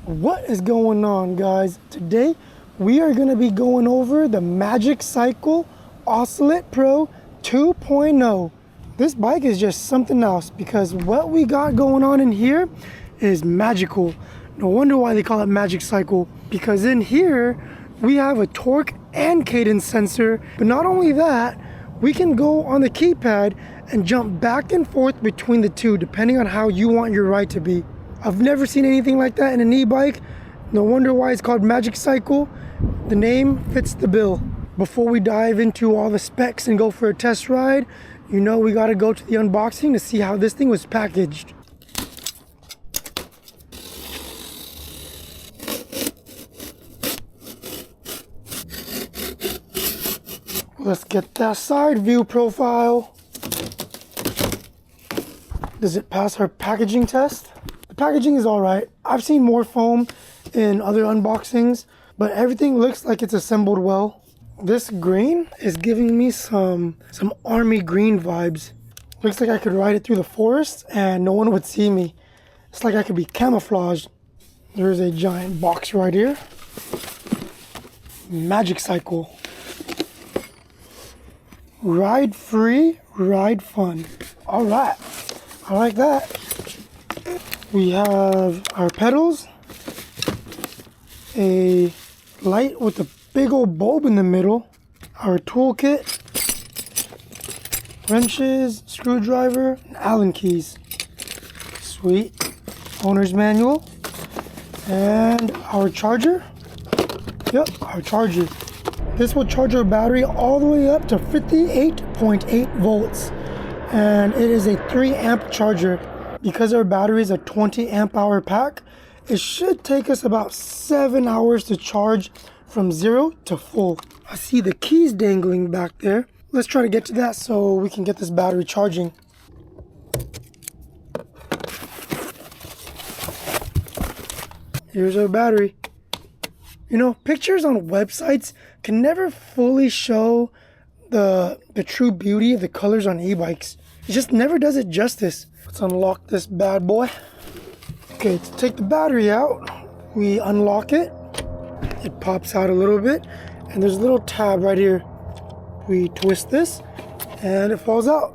What is going on, guys? Today we are going to be going over the Magicycle Ocelot Pro 2.0. This bike is just something else because what we got going on in here is magical. No wonder why they call it Magicycle, because in here we have a torque and cadence sensor. But not only that, we can go on the keypad and jump back and forth between the two depending on how you want your ride to be. I've never seen anything like that in an e-bike. No wonder why it's called Magicycle. The name fits the bill. Before we dive into all the specs and go for a test ride, you know we gotta go to the unboxing to see how this thing was packaged. Let's get that side view profile. Does it pass our packaging test? The packaging is all right. I've seen more foam in other unboxings, but everything looks like it's assembled well. This green is giving me some army green vibes. Looks like I could ride it through the forest and no one would see me. It's like I could be camouflaged. There's a giant box right here. Magicycle. Ride free, ride fun. All right, I like that. We have our pedals, a light with a big old bulb in the middle, our toolkit, wrenches, screwdriver, and Allen keys. Sweet. Owner's manual. And our charger. Yep, our charger. This will charge our battery all the way up to 58.8 volts. And it is a 3 amp charger. Because our battery is a 20 amp hour pack, it should take us about 7 hours to charge from 0 to full. I see the keys dangling back there. Let's try to get to that so we can get this battery charging. Here's our battery. You know, pictures on websites can never fully show the true beauty of the colors on e-bikes. It just never does it justice. Let's unlock this bad boy. Okay, to take the battery out, we unlock it. It pops out a little bit, and there's a little tab right here. We twist this, and it falls out.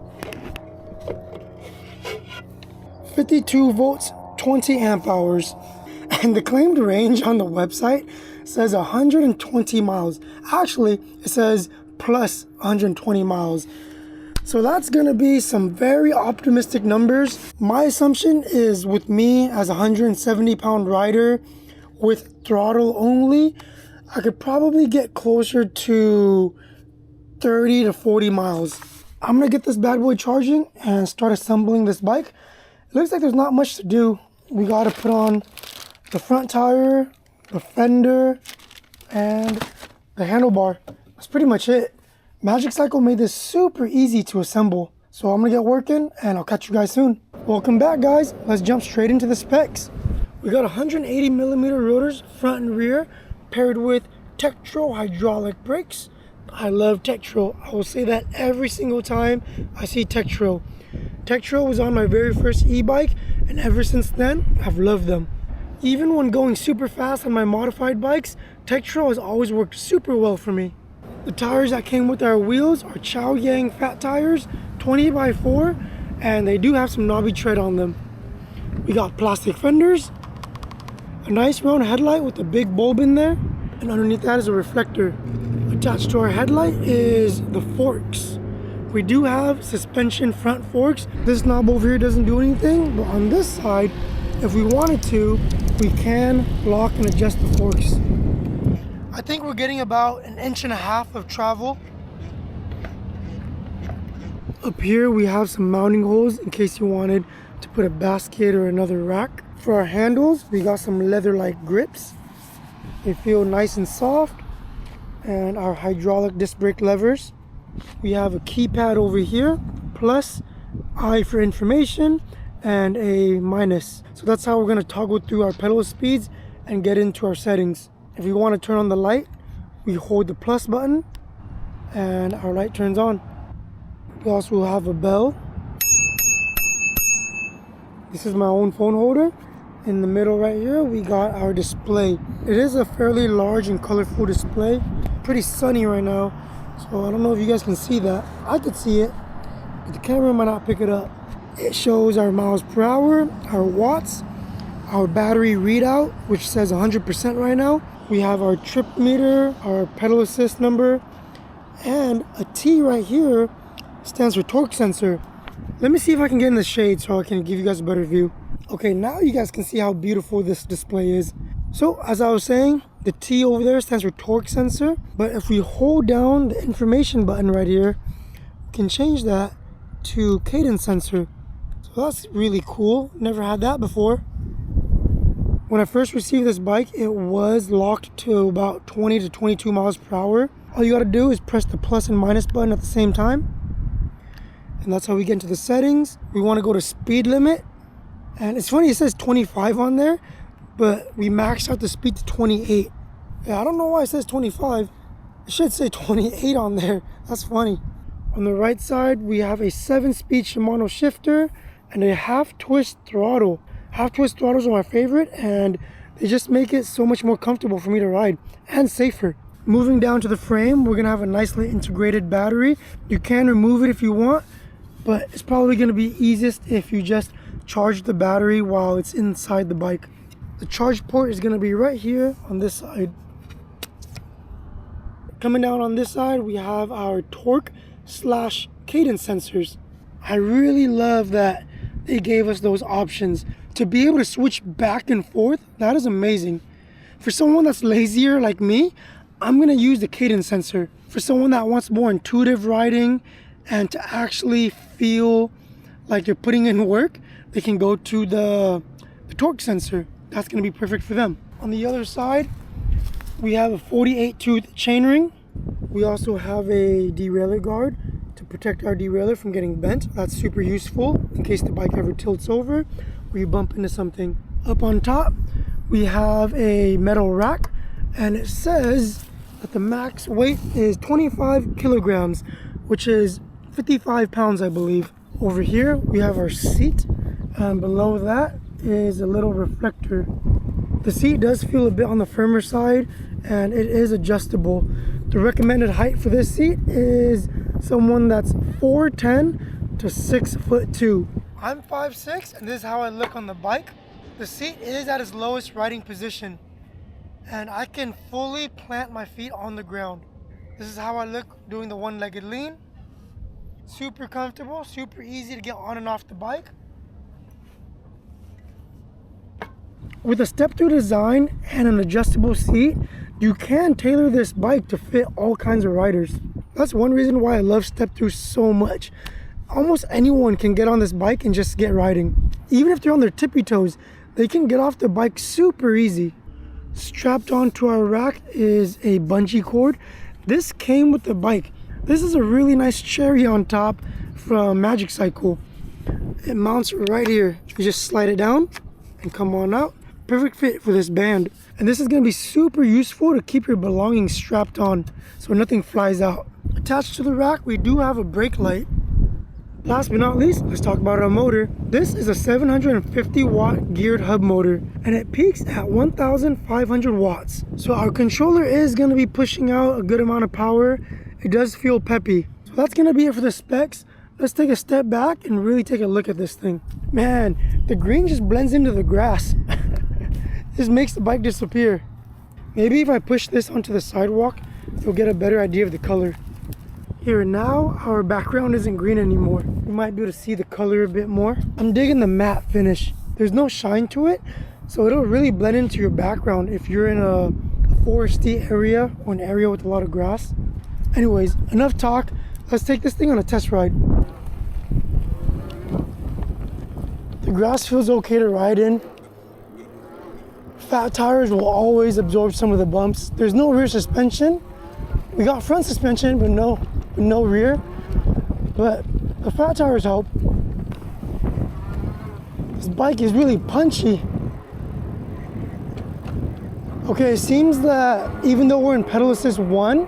52 volts, 20 amp hours. And the claimed range on the website says 120 miles. Actually, it says plus 120 miles. So that's gonna be some very optimistic numbers. My assumption is with me as a 170-pound rider with throttle only, I could probably get closer to 30 to 40 miles. I'm gonna get this bad boy charging and start assembling this bike. It looks like there's not much to do. We gotta put on the front tire, the fender, and the handlebar. That's pretty much it. Magicycle made this super easy to assemble. So I'm gonna get working and I'll catch you guys soon. Welcome back, guys. Let's jump straight into the specs. We got 180 millimeter rotors front and rear paired with Tektro hydraulic brakes. I love Tektro. I will say that every single time I see Tektro. Tektro was on my very first e-bike, and ever since then, I've loved them. Even when going super fast on my modified bikes, Tektro has always worked super well for me. The tires that came with our wheels are Chow Yang fat tires, 20x4, and they do have some knobby tread on them. We got plastic fenders, a nice round headlight with a big bulb in there, and underneath that is a reflector. Attached to our headlight is the forks. We do have suspension front forks. This knob over here doesn't do anything, but on this side, if we wanted to, we can lock and adjust the forks. I think we're getting about 1.5 inches of travel. Up here we have some mounting holes in case you wanted to put a basket or another rack. For our handles, we got some leather-like grips. They feel nice and soft. And our hydraulic disc brake levers. We have a keypad over here, plus I for information and a minus. So that's how we're going to toggle through our pedal speeds and get into our settings. If we want to turn on the light, we hold the plus button and our light turns on. We also have a bell. This is my own phone holder. In the middle right here, we got our display. It is a fairly large and colorful display. Pretty sunny right now, so I don't know if you guys can see that. I could see it, but the camera might not pick it up. It shows our miles per hour, our watts, our battery readout, which says 100% right now. We have our trip meter, our pedal assist number, and a T right here stands for torque sensor. Let me see if I can get in the shade so I can give you guys a better view. Okay, now you guys can see how beautiful this display is. So as I was saying, the T over there stands for torque sensor, but if we hold down the information button right here, we can change that to cadence sensor. So that's really cool. Never had that before. When I first received this bike, it was locked to about 20 to 22 miles per hour. All you gotta do is press the plus and minus button at the same time. And that's how we get into the settings. We wanna go to speed limit. And it's funny, it says 25 on there, but we maxed out the speed to 28. Yeah, I don't know why it says 25. It should say 28 on there. That's funny. On the right side, we have a 7-speed Shimano shifter and a half twist throttle. Half twist throttles are my favorite, and they just make it so much more comfortable for me to ride and safer. Moving down to the frame, we're gonna have a nicely integrated battery. You can remove it if you want, but it's probably gonna be easiest if you just charge the battery while it's inside the bike. The charge port is gonna be right here on this side. Coming down on this side, we have our torque / cadence sensors. I really love that they gave us those options. To be able to switch back and forth, that is amazing. For someone that's lazier like me, I'm gonna use the cadence sensor. For someone that wants more intuitive riding and to actually feel like they're putting in work, they can go to the torque sensor. That's gonna be perfect for them. On the other side, we have a 48 tooth chainring. We also have a derailleur guard to protect our derailleur from getting bent. That's super useful in case the bike ever tilts over or you bump into something. Up on top, we have a metal rack, and it says that the max weight is 25 kilograms, which is 55 pounds, I believe. Over here, we have our seat, and below that is a little reflector. The seat does feel a bit on the firmer side, and it is adjustable. The recommended height for this seat is someone that's 4'10" to 6'2". I'm 5'6", and this is how I look on the bike. The seat is at its lowest riding position, and I can fully plant my feet on the ground. This is how I look doing the one-legged lean. Super comfortable, super easy to get on and off the bike. With a step-through design and an adjustable seat, you can tailor this bike to fit all kinds of riders. That's one reason why I love step-through so much. Almost anyone can get on this bike and just get riding. Even if they're on their tippy toes, they can get off the bike super easy. Strapped onto our rack is a bungee cord. This came with the bike. This is a really nice cherry on top from Magicycle. It mounts right here. You just slide it down and come on out. Perfect fit for this band. And this is going to be super useful to keep your belongings strapped on so nothing flies out. Attached to the rack, we do have a brake light. Last but not least, let's talk about our motor. This is a 750 watt geared hub motor, and it peaks at 1,500 watts. So our controller is going to be pushing out a good amount of power. It does feel peppy. So that's going to be it for the specs. Let's take a step back and really take a look at this thing. Man, the green just blends into the grass. This makes the bike disappear. Maybe if I push this onto the sidewalk, you'll get a better idea of the color. Here now, our background isn't green anymore. You might be able to see the color a bit more. I'm digging the matte finish. There's no shine to it, so it'll really blend into your background if you're in a foresty area or an area with a lot of grass. Anyways, enough talk. Let's take this thing on a test ride. The grass feels okay to ride in. Fat tires will always absorb some of the bumps. There's no rear suspension. We got front suspension, but no rear. But the fat tires help. This bike is really punchy. Okay, it seems that even though we're in pedal assist 1,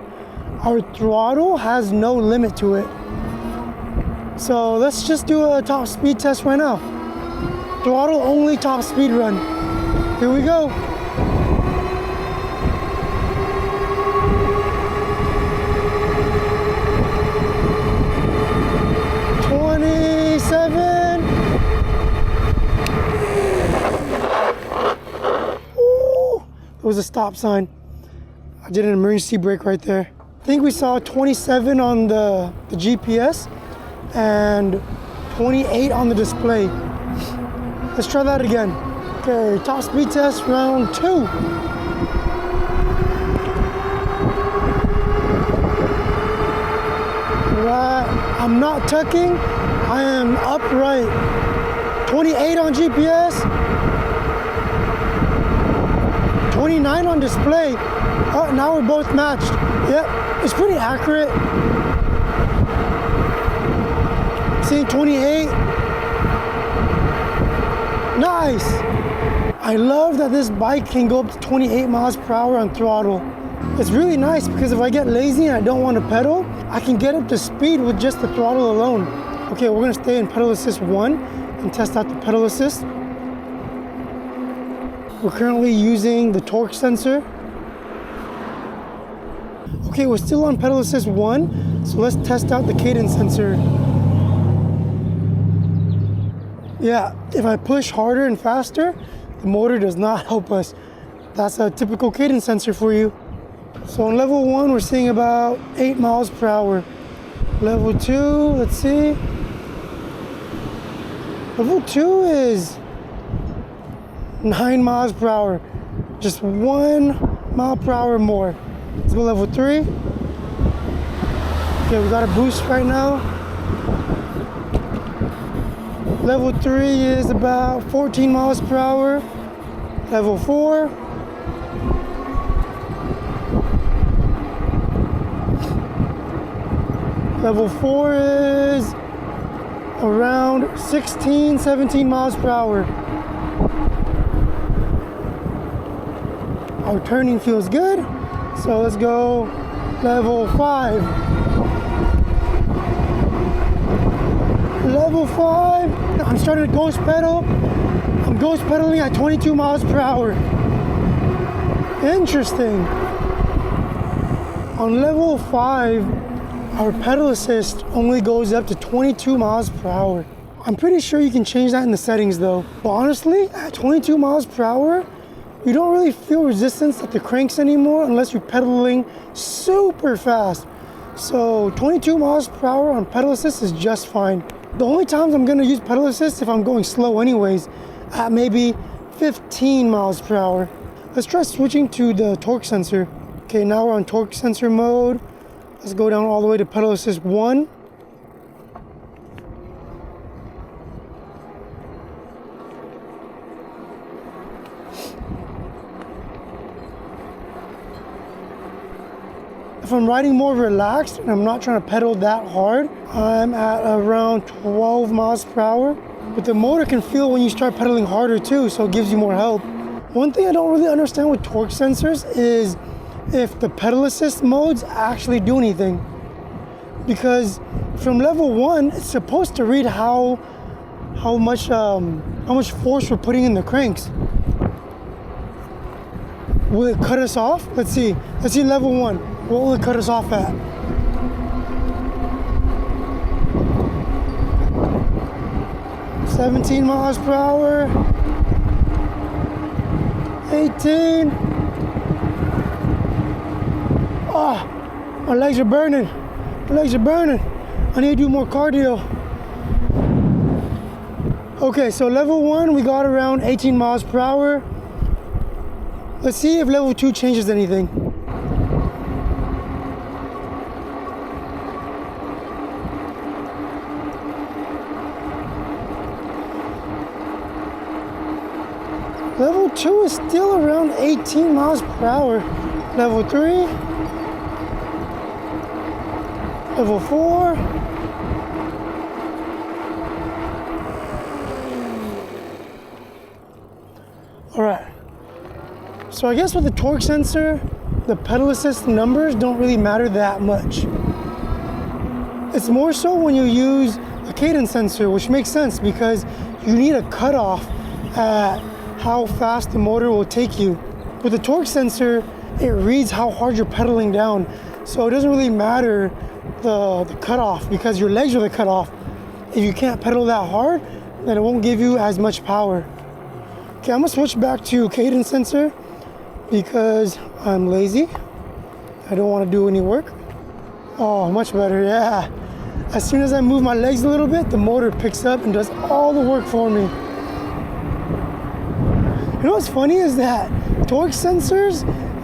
our throttle has no limit to it. So let's just do a top speed test right now. Throttle only top speed run. Here we go. It was a stop sign. I did an emergency brake right there. I think we saw 27 on the GPS and 28 on the display. Let's try that again. Okay, top speed test round 2. Right, I'm not tucking, I am upright. 28 on GPS. 29 on display. Oh, now we're both matched. Yep, it's pretty accurate. Seeing 28. Nice. I love that this bike can go up to 28 miles per hour on throttle. It's really nice because if I get lazy and I don't want to pedal, I can get up to speed with just the throttle alone. Okay, we're gonna stay in pedal assist 1 and test out the pedal assist. We're currently using the torque sensor. Okay, we're still on pedal assist 1, so let's test out the cadence sensor. Yeah, if I push harder and faster, the motor does not help us. That's a typical cadence sensor for you. So on level 1, we're seeing about 8 miles per hour. Level 2, let's see. Level 2 is 9 miles per hour. Just 1 mile per hour more. Let's go level 3. Okay, we got a boost right now. Level 3 is about 14 miles per hour. Level 4. Level 4 is around 16, 17 miles per hour. Our turning feels good, so let's go level 5. Level 5, I'm starting to ghost pedal. I'm ghost pedaling at 22 miles per hour. Interesting. On level 5, our pedal assist only goes up to 22 miles per hour. I'm pretty sure you can change that in the settings though. But honestly, at 22 miles per hour, you don't really feel resistance at the cranks anymore unless you're pedaling super fast. So 22 miles per hour on pedal assist is just fine. The only times I'm gonna use pedal assist if I'm going slow anyways, at maybe 15 miles per hour. Let's try switching to the torque sensor. Okay, now we're on torque sensor mode. Let's go down all the way to pedal assist 1. If I'm riding more relaxed and I'm not trying to pedal that hard, I'm at around 12 miles per hour. But the motor can feel when you start pedaling harder too, so it gives you more help. One thing I don't really understand with torque sensors is if the pedal assist modes actually do anything. Because from level 1, it's supposed to read how much force we're putting in the cranks. Will it cut us off? Let's see level 1. What will it cut us off at? $17 miles per hour. 18. Oh, my legs are burning. My legs are burning. I need to do more cardio. Okay, so level 1, we got around 18 miles per hour. Let's see if level 2 changes anything. Level 2 is still around 18 miles per hour. Level 3. Level 4. All right. So I guess with the torque sensor, the pedal assist numbers don't really matter that much. It's more so when you use a cadence sensor, which makes sense because you need a cutoff at how fast the motor will take you. With the torque sensor, it reads how hard you're pedaling down. So it doesn't really matter the cutoff, because your legs are the cutoff. If you can't pedal that hard, then it won't give you as much power. Okay, I'm gonna switch back to cadence sensor because I'm lazy. I don't want to do any work. Oh, much better, yeah. As soon as I move my legs a little bit, the motor picks up and does all the work for me. You know what's funny is that torque sensors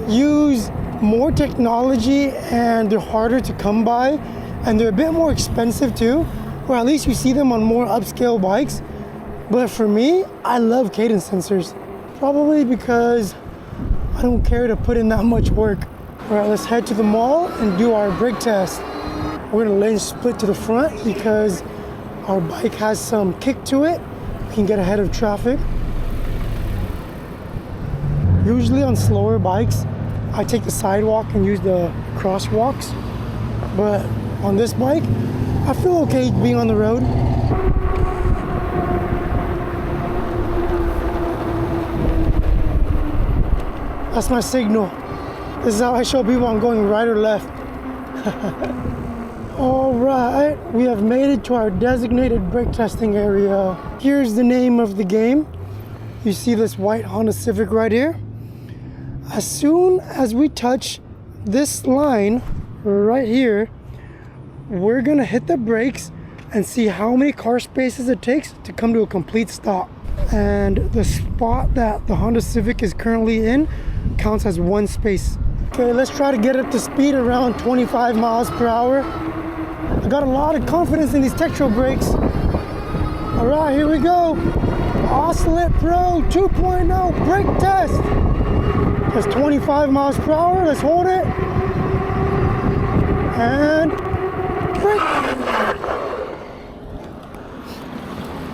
use more technology and they're harder to come by and they're a bit more expensive too, or at least you see them on more upscale bikes. But for me, I love cadence sensors. Probably because I don't care to put in that much work. All right, let's head to the mall and do our brake test. We're gonna lane split to the front because our bike has some kick to it. We can get ahead of traffic. Usually on slower bikes, I take the sidewalk and use the crosswalks. But on this bike, I feel okay being on the road. That's my signal. This is how I show people I'm going right or left. All right, we have made it to our designated brake testing area. Here's the name of the game. You see this white Honda Civic right here? As soon as we touch this line right here, we're gonna hit the brakes and see how many car spaces it takes to come to a complete stop. And the spot that the Honda Civic is currently in counts as one space. Okay, let's try to get up to speed around 25 miles per hour. I got a lot of confidence in these Tektro brakes. All right, here we go. Ocelot Pro 2.0 brake test. That's 25 miles per hour. Let's hold it. And brake.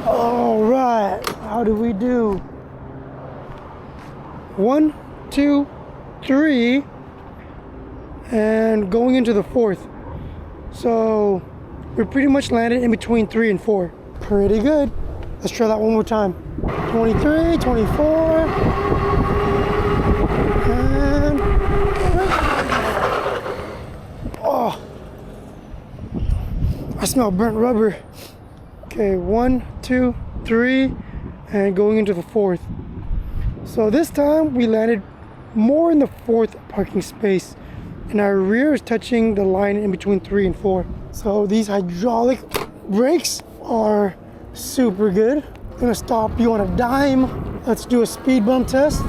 All right, how do we do? 1, 2, 3, and going into the 4th. So we're pretty much landed in between 3 and 4. Pretty good. Let's try that one more time. 23, 24, and oh, I smell burnt rubber. Okay, 1, 2, 3, and going into the 4th. So this time we landed more in the 4th parking space, and our rear is touching the line in between 3 and 4. So these hydraulic brakes are super good. I'm gonna stop you on a dime. Let's do a speed bump test.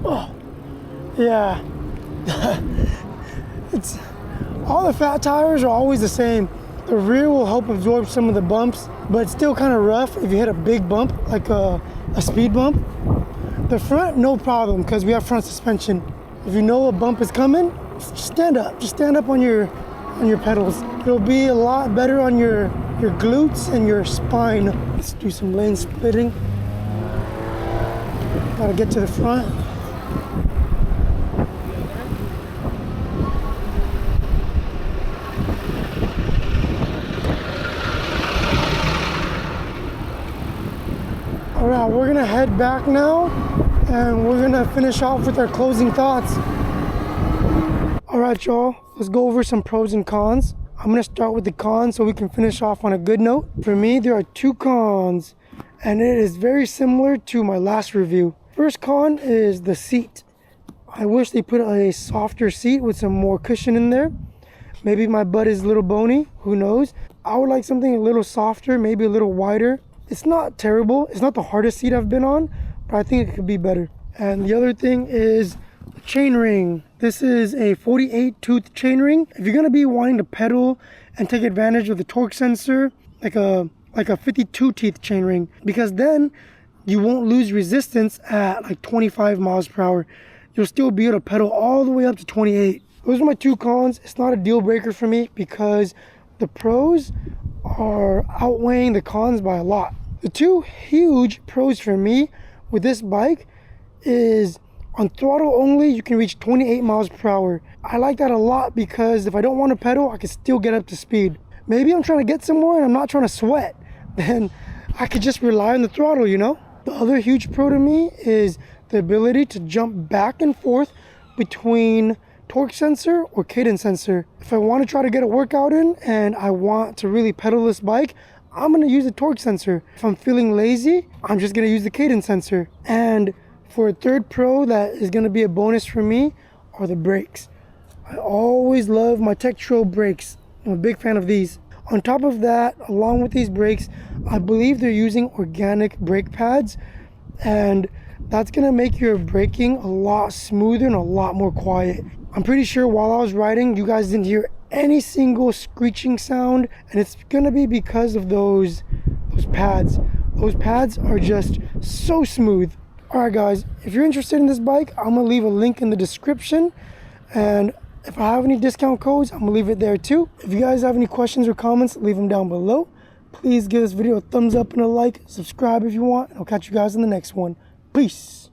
Oh, yeah. It's all the fat tires are always the same. The rear will help absorb some of the bumps, but it's still kind of rough if you hit a big bump, like a speed bump. The front, no problem, because we have front suspension. If you know a bump is coming, just stand up. Just stand up on your pedals. It'll be a lot better on your glutes and your spine. Let's do some lane splitting. Gotta get to the front. All right, we're gonna head back now and we're gonna finish off with our closing thoughts. All right, y'all, let's go over some pros and cons. I'm gonna start with the cons so we can finish off on a good note. For me, there are 2 cons, and it is very similar to my last review. First con is the seat. I wish they put a softer seat with some more cushion in there. Maybe my butt is a little bony, who knows? I would like something a little softer, maybe a little wider. It's not terrible. It's not the hardest seat I've been on, but I think it could be better. And the other thing is the chain ring. This is a 48 tooth chain ring. If you're gonna be wanting to pedal and take advantage of the torque sensor, like a 52 teeth chain ring, because then you won't lose resistance at like 25 miles per hour. You'll still be able to pedal all the way up to 28. Those are my 2 cons. It's not a deal breaker for me because the pros are outweighing the cons by a lot. The 2 huge pros for me with this bike is on throttle only, you can reach 28 miles per hour. I like that a lot because if I don't want to pedal, I can still get up to speed. Maybe I'm trying to get somewhere and I'm not trying to sweat. then I could just rely on the throttle, you know? The other huge pro to me is the ability to jump back and forth between torque sensor or cadence sensor. If I want to try to get a workout in and I want to really pedal this bike, I'm going to use the torque sensor. If I'm feeling lazy, I'm just going to use the cadence sensor. And for a third pro that is going to be a bonus for me are the brakes. I always love my Tektro brakes. I'm a big fan of these. On top of that, along with these brakes, I believe they're using organic brake pads, and that's gonna make your braking a lot smoother and a lot more quiet. I'm pretty sure while I was riding, you guys didn't hear any single screeching sound, and it's gonna be because of those pads. Those pads are just so smooth. All right, guys, if you're interested in this bike, I'm gonna leave a link in the description, and if I have any discount codes, I'm gonna leave it there too. If you guys have any questions or comments, leave them down below. Please give this video a thumbs up and a like, subscribe if you want, and I'll catch you guys in the next one. Peace.